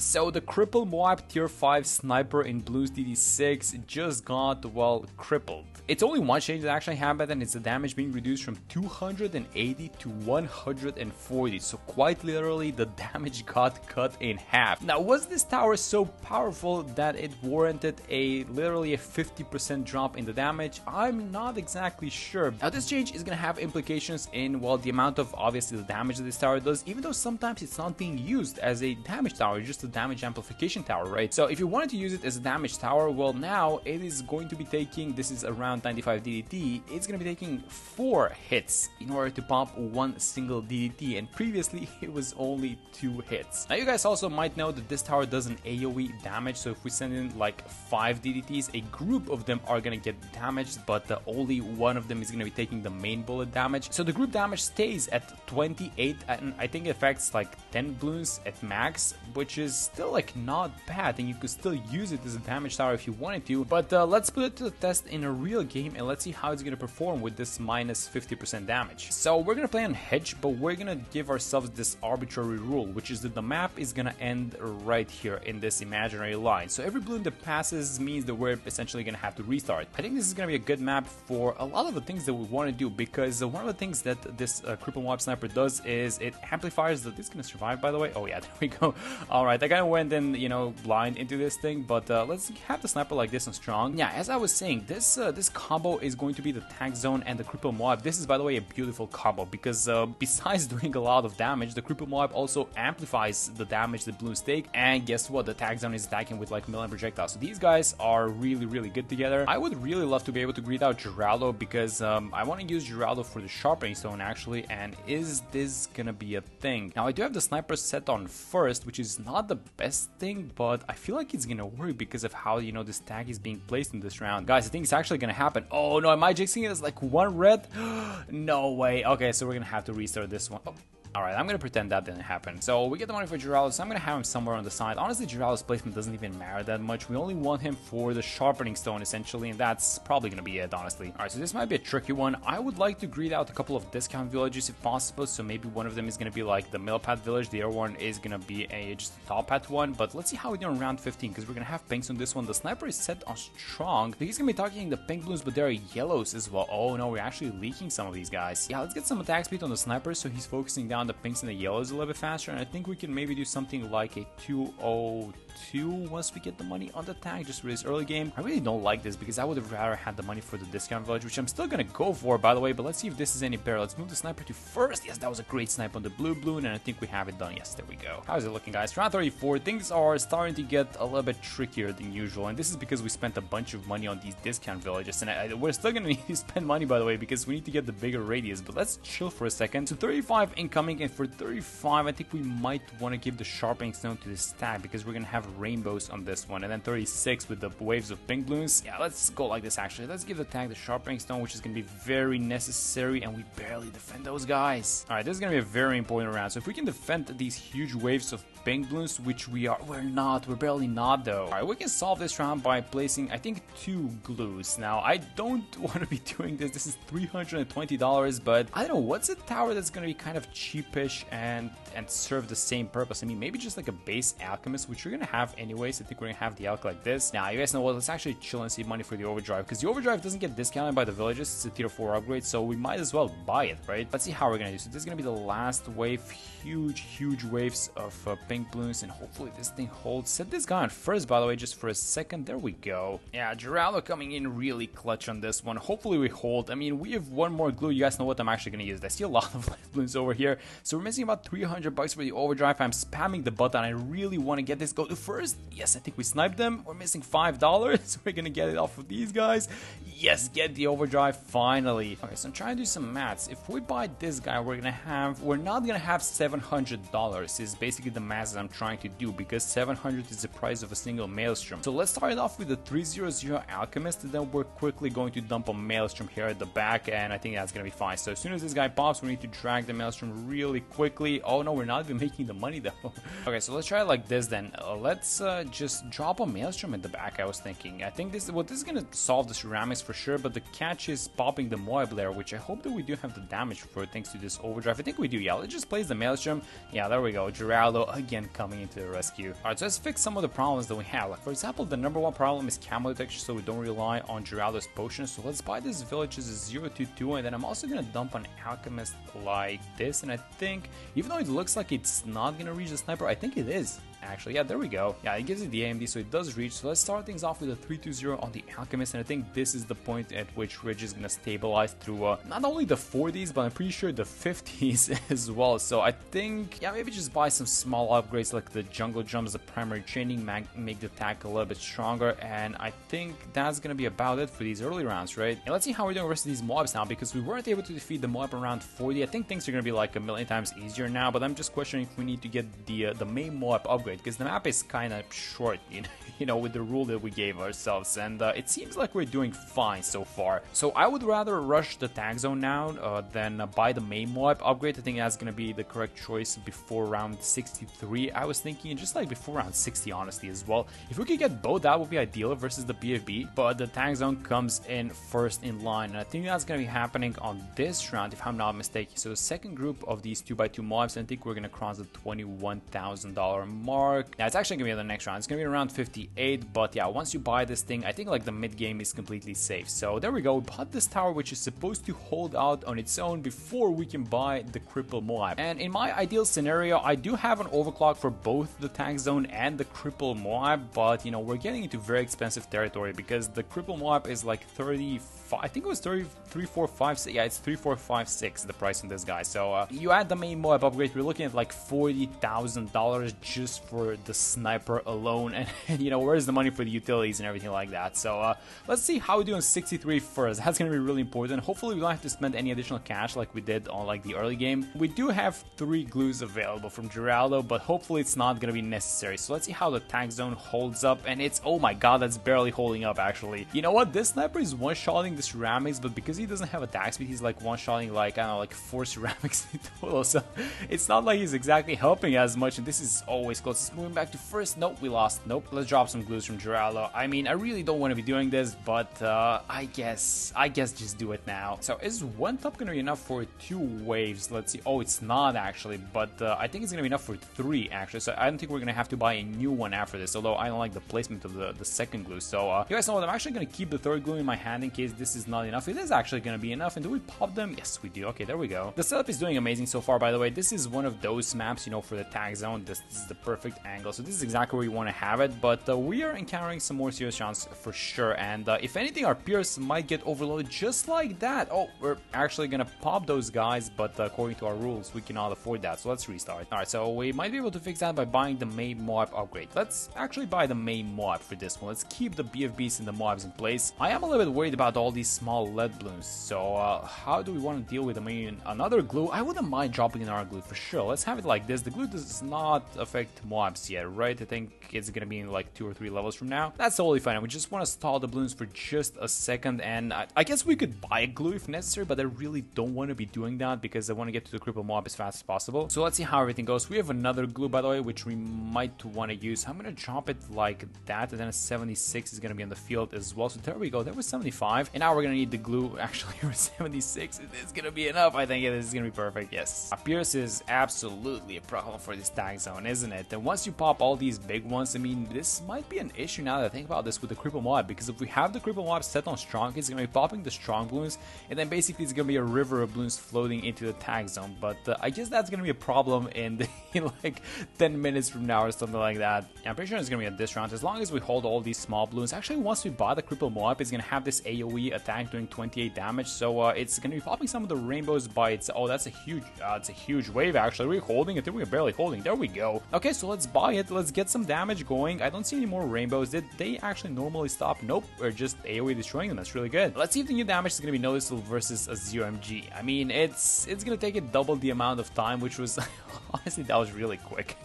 So the Cripple MOAB tier 5 sniper in Bloons DD6 just got, well, crippled. It's only one change that actually happened, and it's the damage being reduced from 280 to 140. So quite literally the damage got cut in half. Now, was this tower so powerful that it warranted literally a 50% drop in the damage? I'm not exactly sure. Now, this change is gonna have implications in, well, the amount of obviously the damage that this tower does, even though sometimes it's not being used as a damage tower, it's just a damage amplification tower, right? So if you wanted to use it as a damage tower, well, now it is going to be taking, this is around 95 DDT, it's going to be taking 4 hits in order to pop one single DDT, and previously it was only 2 hits. Now, you guys also might know that this tower does an AoE damage, so if we send in like 5 DDTs, a group of them are going to get damaged, but only one of them is going to be taking the main bullet damage. So the group damage stays at 28, and I think it affects like 10 Bloons at max, which is still like not bad, and you could still use it as a damage tower if you wanted to. But let's put it to the test in a real game, and let's see how it's going to perform with this minus 50% damage. So we're going to play on hedge, but we're going to give ourselves this arbitrary rule, which is that the map is going to end right here in this imaginary line. So every Bloon that passes means that we're essentially going to have to restart. I think this is going to be a good map for a lot of the things that we want to do, because one of the things that this Cripple MOAB sniper does is it amplifies that. This is going to survive, by the way. Oh yeah, there we go. Alright, I kind of went in, you know, blind into this thing, but let's have the sniper like this and strong. Yeah, as I was saying, this combo is going to be the tag zone and the Cripple MOAB. This is, by the way, a beautiful combo, because besides doing a lot of damage, the Cripple MOAB also amplifies the damage that Bloons take, and guess what? The tag zone is attacking with like melee projectiles. So these guys are really, really good together. I would really love to be able to greet out Geraldo, because I want to use Geraldo for the sharpening stone actually, and is this gonna be a thing? Now, I do have the sniper set on first, which is not the best thing, but I feel like it's gonna work because of how, you know, this tag is being placed in this round. Guys, I think it's actually gonna happen. Oh no, am I jinxing it as like 1 red? No way. Okay, so we're gonna have to restart this one. Oh. Alright, I'm gonna pretend that didn't happen. So we get the money for Geraldo, so I'm gonna have him somewhere on the side. Honestly, Geraldo's placement doesn't even matter that much. We only want him for the sharpening stone, essentially, and that's probably gonna be it, honestly. Alright, so this might be a tricky one. I would like to greet out a couple of discount villages if possible, so maybe one of them is gonna be like the Millpad village, the other one is gonna be just a top hat one, but let's see how we do on round 15, because we're gonna have pinks on this one. The sniper is set on strong. He's gonna be targeting the pink Bloons, but there are yellows as well. Oh no, we're actually leaking some of these guys. Yeah, let's get some attack speed on the sniper, so he's focusing down the pinks and the yellows a little bit faster, and I think we can maybe do something like a 202 once we get the money on the tag, just for this early game. I really don't like this, because I would have rather had the money for the discount village, which I'm still gonna go for, by the way, but let's see if this is any better. Let's move the sniper to first. Yes, that was a great snipe on the blue Bloon, and I think we have it done. Yes, there we go. How is it looking, guys? Round 34, things are starting to get a little bit trickier than usual, and this is because we spent a bunch of money on these discount villages, and we're still gonna need to spend money, by the way, because we need to get the bigger radius, but let's chill for a second. So 35 incoming, and for 35 I think we might want to give the sharpening stone to this tag, because we're gonna have rainbows on this one, and then 36 with the waves of pink Bloons. Yeah, let's go like this actually. Let's give the tag the sharpening stone, which is gonna be very necessary, and we barely defend those guys. Alright, this is gonna be a very important round, so if we can defend these huge waves of pink Bloons, which we're barely not though. Alright, we can solve this round by placing, I think, 2 glues. Now, I don't want to be doing this. This is $320, but I don't know, what's a tower that's gonna be kind of cheapish and serve the same purpose? I mean, maybe just like a base alchemist, which we're gonna have anyways. I think we're gonna have the alch like this. Now, you guys know what, let's actually chill and save money for the overdrive, because the overdrive doesn't get discounted by the villages. It's a tier 4 upgrade, so we might as well buy it, right? Let's see how we're gonna do. So this is gonna be the last wave. Huge waves of pink Bloons, and hopefully this thing holds. Set this guy on first, by the way, just for a second. There we go. Yeah, Geraldo coming in really clutch on this one. Hopefully we hold. I mean, we have one more glue. You guys know what I'm actually gonna use. I see a lot of life Bloons over here, so we're missing about 300 bucks for the overdrive. I'm spamming the button. I really want to get this go to first. Yes, I think we sniped them. We're missing $5, so we're gonna get it off of these guys. Yes, get the overdrive finally. Okay, so I'm trying to do some maths. If we buy this guy, we're not gonna have $700 is basically the math that I'm trying to do, because 700 is the price of a single Maelstrom. So let's start it off with the 300 Alchemist, and then we're quickly going to dump a Maelstrom here at the back, and I think that's gonna be fine. So as soon as this guy pops, we need to drag the Maelstrom really quickly. Oh no, we're not even making the money though. Okay, so let's try it like this then. Let's just drop a Maelstrom in the back, I was thinking. I think this is gonna solve the ceramics for sure, but the catch is popping the Moab layer, which I hope that we do have the damage for thanks to this overdrive. I think we do, yeah. Let's just place the Maelstrom. Yeah, there we go. Geraldo again coming into the rescue. Alright, so let's fix some of the problems that we have. Like, for example, the number one problem is camo detection, so we don't rely on Geraldo's potions. So let's buy this village as a 022, and then I'm also gonna dump an alchemist like this. And I think, even though it looks like it's not gonna reach the sniper, I think it is. Actually, yeah, there we go. Yeah, it gives it the AMD, so it does reach. So let's start things off with a 320 on the Alchemist, and I think this is the point at which Ridge is going to stabilize through not only the 40s, but I'm pretty sure the 50s as well. So I think, yeah, maybe just buy some small upgrades like the Jungle Jumps, the primary training, make the attack a little bit stronger, and I think that's going to be about it for these early rounds, right? And let's see how we're doing versus these Moabs now, because we weren't able to defeat the Moab around 40. I think things are going to be like a million times easier now, but I'm just questioning if we need to get the main Moab upgrade, because the map is kind of short, you know, with the rule that we gave ourselves, and it seems like we're doing fine so far. So I would rather rush the tag zone now than buy the main Moab upgrade. I think that's going to be the correct choice before round 63, I was thinking, and just like before round 60, honestly, as well. If we could get both, that would be ideal versus the BFB, but the tag zone comes in first in line, and I think that's going to be happening on this round, if I'm not mistaken. So the second group of these 2x2 Moabs, I think we're going to cross the $21,000 mark. Now, it's actually going to be the next round. It's going to be around 58, but yeah, once you buy this thing, I think like the mid game is completely safe. So there we go. We bought this tower, which is supposed to hold out on its own before we can buy the Cripple MOAB. And in my ideal scenario, I do have an overclock for both the tag zone and the Cripple MOAB, but you know, we're getting into very expensive territory because the Cripple MOAB is like 35, I think it was 3456. Yeah, it's 3456 the price on this guy. So you add the main Moab upgrade, we're looking at like $40,000 just for the sniper alone, and you know, where's the money for the utilities and everything like that. So let's see how we do on 63 first. That's gonna be really important. Hopefully we don't have to spend any additional cash like we did on like the early game. We do have 3 glues available from Geraldo, but hopefully it's not gonna be necessary. So let's see how the tag zone holds up, and it's, oh my god, that's barely holding up actually. You know what, this sniper is one-shotting the ceramics, but because he doesn't have attack speed, he's like one-shotting like, I don't know, like 4 ceramics in total, so it's not like he's exactly helping as much, and this is always close. It's moving back to first. Nope, we lost. Nope. Let's drop some glues from Geraldo. I mean, I really don't want to be doing this, but I guess just do it now. So is 1 top gonna be enough for 2 waves? Let's see. Oh, it's not actually, but I think it's gonna be enough for 3 actually. So I don't think we're gonna have to buy a new one after this, although I don't like the placement of the second glue. So you guys know what, I'm actually gonna keep the 3rd glue in my hand in case this is not enough. It is actually gonna be enough. And do we pop them? Yes, we do. Okay, there we go. The setup is doing amazing so far, by the way. This is one of those maps, you know, for the tag zone. This is the perfect angle, so this is exactly where you want to have it, but we are encountering some more serious rounds for sure, and if anything, our Pierce might get overloaded just like that. Oh, we're actually gonna pop those guys, but according to our rules, we cannot afford that, so let's restart. Alright, so we might be able to fix that by buying the main Moab upgrade. Let's actually buy the main Moab for this one. Let's keep the BFBs and the Moabs in place. I am a little bit worried about all these small lead balloons, so how do we want to deal with them? I mean, another glue, I wouldn't mind dropping another glue for sure. Let's have it like this. The glue does not affect Moabs yet, right? I think it's gonna be in like 2 or 3 levels from now. That's totally fine. We just want to stall the balloons for just a second, and I guess we could buy a glue if necessary, but I really don't want to be doing that because I want to get to the Cripple MOAB as fast as possible. So let's see how everything goes. We have another glue, by the way, which we might want to use. I'm gonna drop it like that, and then a 76 is gonna be on the field as well. So there we go. There was 75, and now we're gonna need the glue actually for 76. It is gonna be enough. I think it is gonna be perfect. Yes, Pierce is absolutely a problem for this tag zone, isn't it? And once you pop all these big ones, I mean, this might be an issue now that I think about this with the Cripple MOAB, because if we have the Cripple MOAB set on strong, it's gonna be popping the strong balloons, and then basically it's gonna be a river of balloons floating into the tag zone. But I guess that's gonna be a problem in like 10 minutes from now or something like that. I'm pretty sure it's gonna be a this round as long as we hold all these small balloons. Actually, once we buy the Cripple MOAB, it's gonna have this AoE attack doing 28 damage, so it's gonna be popping some of the rainbows by its. Oh, that's a huge, it's a huge wave actually. We're holding it. We're barely holding. There we go. Okay, so let's buy it. Let's get some damage going. I don't see any more rainbows. Did they actually normally stop? Nope, we're just AoE destroying them. That's really good. Let's see if the new damage is going to be noticeable versus a 0mg. I mean, it's going to take it double the amount of time, which was honestly, that was really quick.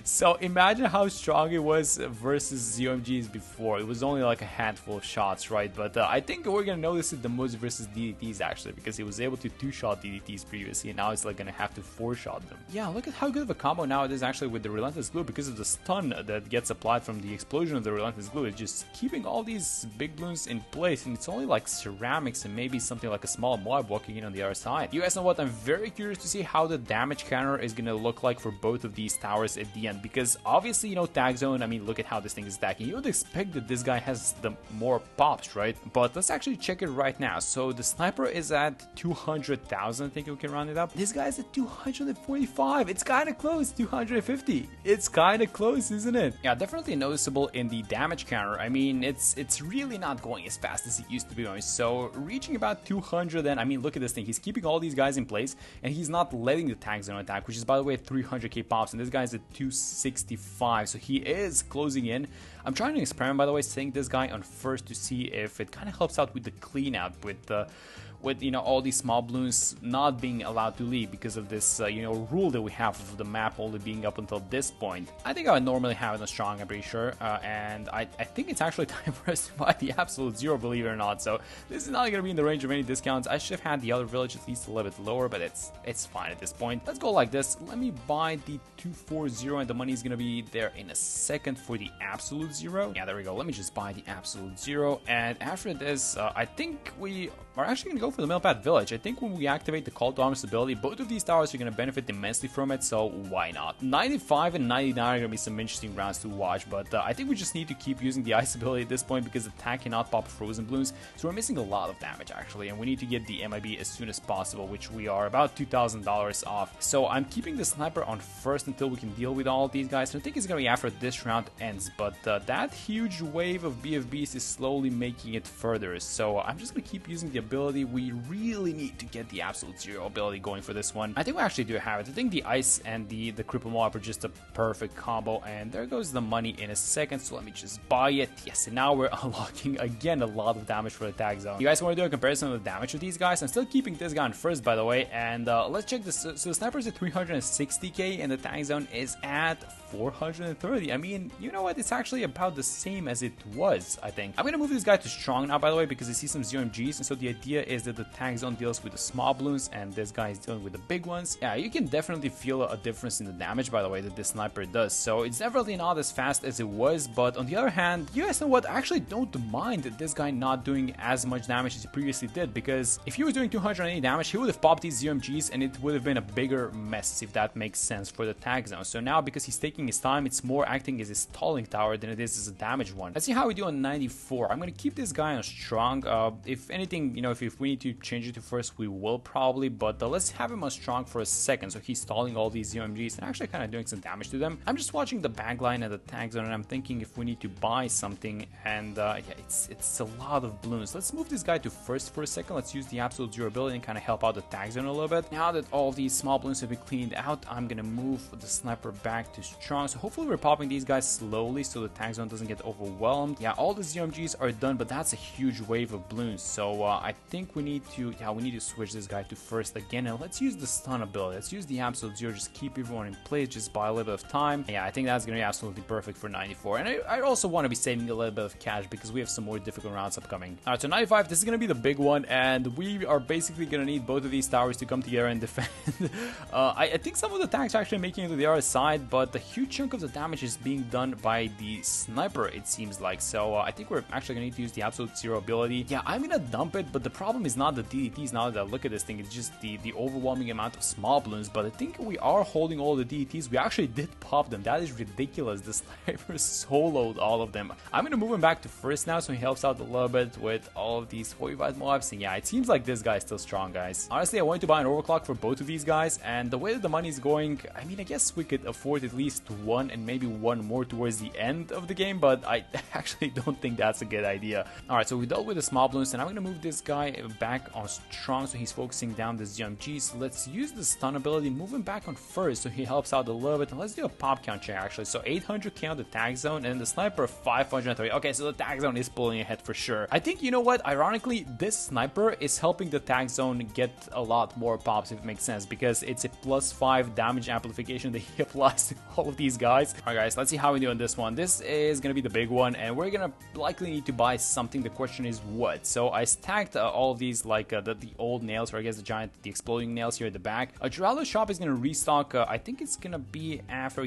so imagine how strong it was versus 0mgs before. It was only like a handful of shots, right? But I think we're going to notice it the most versus DDTs actually, because he was able to 2-shot DDTs previously, and now it's like going to have to 4-shot them. Yeah, look at how good of a combo now it is actually with the Relentless Glue, because of the stun that gets applied from the explosion of the Relentless Glue. It's just keeping all these big balloons in place, and it's only like ceramics and maybe something like a small mob walking in on the other side. You guys know what? I'm very curious to see how the damage counter is going to look like for both of these towers at the end, because obviously, you know, tag zone, I mean, look at how this thing is stacking. You would expect that this guy has the more pops, right? But let's actually check it right now. So the sniper is at 200,000, I think we can round it up. This guy's at 245. It's kind of close. 250. It's kind of close, isn't it? Yeah, definitely noticeable in the damage counter. I mean, it's really not going as fast as it used to be going. So reaching about 200, and I mean, look at this thing. He's keeping all these guys in place, and he's not letting the tag zone attack, which is, by the way, 300k pops, and this guy's at 265. So he is closing in. I'm trying to experiment, by the way, setting this guy on first to see if it kind of helps out with the clean out, with you know, all these small balloons not being allowed to leave because of this you know, rule that we have of the map only being up until this point. I think I would normally have it on strong, I'm pretty sure, and I think it's actually time for us to buy the absolute zero, believe it or not. So this is not going to be in the range of any discounts. I should have had the other village at least a little bit lower, but it's fine at this point. Let's go like this. Let me buy the 240, and the money is going to be there in a second for the absolute zero. Yeah, there we go. Let me just buy the absolute zero, and after this I think we are actually going to go for the Millpad Village. I think when we activate the Call to Arms ability, both of these towers are going to benefit immensely from it, so why not? 95 and 99 are going to be some interesting rounds to watch, but I think we just need to keep using the Ice ability at this point, because the tank cannot pop Frozen Balloons, so we're missing a lot of damage actually, and we need to get the MIB as soon as possible, which we are about $2,000 off. So I'm keeping the Sniper on first until we can deal with all of these guys, and I think it's going to be after this round ends, but that huge wave of BFBs is slowly making it further, so I'm just going to keep using the ability. We really need to get the absolute zero ability going for this one. I think we actually do have it. I think the Ice and the Cripple MOAB are just a perfect combo, and there goes the money in a second, so let me just buy it. Yes, and now we're unlocking again a lot of damage for the tag zone. You guys want to do a comparison of the damage of these guys? I'm still keeping this guy on first, by the way, and let's check this. So the Sniper is at 360k and the tag zone is at 430. I mean, you know what? It's actually about the same as it was, I think. I'm gonna move this guy to strong now, by the way, because I see some 0mgs, and so the idea is that the tag zone deals with the small balloons and this guy is dealing with the big ones. Yeah, you can definitely feel a difference in the damage, by the way, that this sniper does. So it's definitely not as fast as it was, but on the other hand, you guys know what? I actually don't mind this guy not doing as much damage as he previously did, because if he was doing 280 damage, he would have popped these 0mgs and it would have been a bigger mess, if that makes sense, for the tag zone. So now, because he's taking his time, it's more acting as a stalling tower than it is as a damage one. Let's see how we do on 94. I'm gonna keep this guy on strong. If anything, you know, if we need to change it to first, we will probably, but let's have him on strong for a second, so he's stalling all these UMGs and actually kind of doing some damage to them. I'm just watching the backline and the tag zone, and I'm thinking if we need to buy something, and yeah, it's a lot of balloons. Let's move this guy to first for a second. Let's use the absolute durability and kind of help out the tag zone a little bit. Now that all these small balloons have been cleaned out, I'm gonna move the sniper back to strong, so hopefully we're popping these guys slowly so the tag zone doesn't get overwhelmed. Yeah, all the UMGs are done, but that's a huge wave of balloons, so I think we need to switch this guy to first again, and let's use the stun ability. Let's use the absolute zero, just keep everyone in place, just buy a little bit of time. Yeah, I think that's gonna be absolutely perfect for 94, and I also want to be saving a little bit of cash because we have some more difficult rounds upcoming. Alright, so 95, this is gonna be the big one, and we are basically gonna need both of these towers to come together and defend. I think some of the tanks are actually making it to the other side, but the huge chunk of the damage is being done by the sniper, it seems like. So I think we're actually gonna need to use the absolute zero ability. Yeah, I'm gonna dump it, but the problem is not the DDTs. Now that I look at this thing, it's just the overwhelming amount of small balloons. But I think we are holding all the DDTs. We actually did pop them. That is ridiculous. The sniper soloed all of them. I'm gonna move him back to first now, so he helps out a little bit with all of these 45 MOABs. And yeah, it seems like this guy is still strong, guys. Honestly, I wanted to buy an overclock for both of these guys, and the way that the money is going, I mean, I guess we could afford at least one and maybe one more towards the end of the game, but I actually don't think that's a good idea. Alright, so we dealt with the small balloons, and I'm gonna move this guy back on strong so he's focusing down this GMG. So let's use the stun ability, move him back on first so he helps out a little bit, and let's do a pop count check actually. So 800k on the tag zone, and the sniper 530. Okay, so the tag zone is pulling ahead for sure. I think, you know what, ironically, this sniper is helping the tag zone get a lot more pops, if it makes sense, because it's a +5 damage amplification that he applies to all of these guys. Alright guys, let's see how we do on this one. This is gonna be the big one, and we're gonna likely need to buy something. The question is what? So I stacked all of these, like the old nails, or I guess the exploding nails here at the back. Geraldo's shop is gonna restock, I think it's gonna be after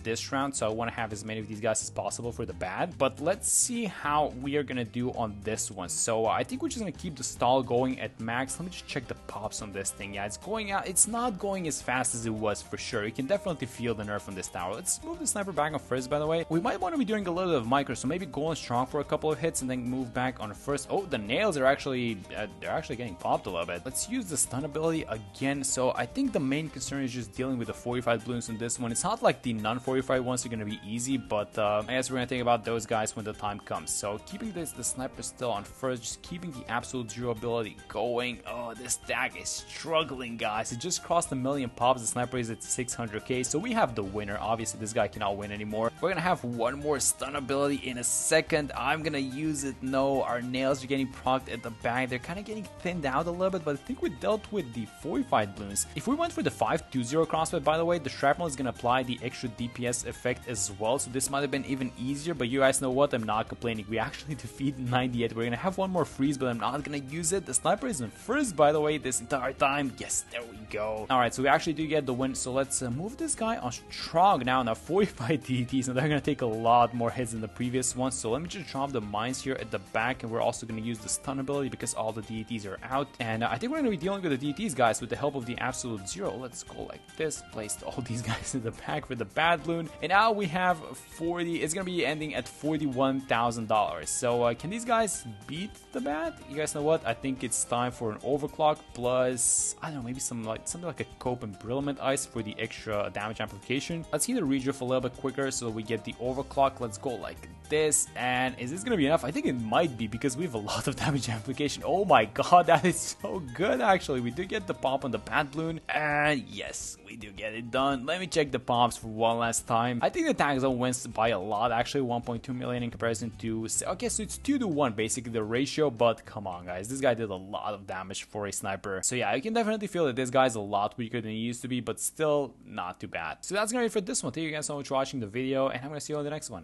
this round, so I want to have as many of these guys as possible for the bad. But let's see how we are gonna do on this one. So I think we're just gonna keep the stall going at max. Let me just check the pops on this thing. Yeah, it's going out. It's not going as fast as it was for sure. You can definitely feel the nerf on this tower. Let's move the sniper back on first, by the way. We might want to be doing a little bit of micro, so maybe go on strong for a couple of hits and then move back on first. Oh, the nails are actually they're actually getting popped a little bit. Let's use the stun ability again. So I think the main concern is just dealing with the fortified balloons in this one. It's not like the non-fortified ones are going to be easy, but I guess we're going to think about those guys when the time comes. So keeping the sniper still on first, just keeping the absolute zero ability going. Oh, this tag is struggling, guys. It just crossed 1 million pops. The sniper is at 600k, so we have the winner. Obviously, this guy cannot win anymore. We're going to have one more stun ability in a second. I'm going to use it. No, our nails are getting procced at the back. They're kind of getting thinned out a little bit, but I think we dealt with the fortified balloons. If we went for the 520 crossfit, by the way, the shrapnel is going to apply the extra DPS effect as well, so this might have been even easier, but you guys know what? I'm not complaining. We actually defeated 98. We're going to have one more freeze, but I'm not going to use it. The sniper is in first, by the way, this entire time. Yes, there we go. Alright, so we actually do get the win, so let's move this guy on strong now. Now, 45 DDTs, and they're going to take a lot more hits than the previous ones, so let me just drop the mines here at the back, and we're also going to use the stun ability because all the DDTs are out, and I think we're going to be dealing with the DDTs, guys, with the help of the absolute zero. Let's go like this, place all these guys in the back for the bad balloon, and now we have 40. It's going to be ending at $41,000. So can these guys beat the bad? You guys know what? I think it's time for an overclock plus, I don't know, maybe something like a cope and brilliant ice for the extra damage amplification. Let's see the redrift a little bit quicker so we get the overclock. Let's go like this, and is this gonna be enough? I think it might be because we have a lot of damage amplification. Oh my god, that is so good. Actually, we do get the pop on the bad balloon, and yes, we do get it done. Let me check the pops for one last time. I think the tag zone wins by a lot, actually 1.2 million in comparison to, okay, so it's 2 to 1 basically the ratio, but come on guys, this guy did a lot of damage for a sniper. So yeah, I can definitely feel that this guy's a lot weaker than he used to be, but still not too bad. So that's gonna be it for this one. Thank you guys so much for watching the video, and I'm gonna see you on the next one.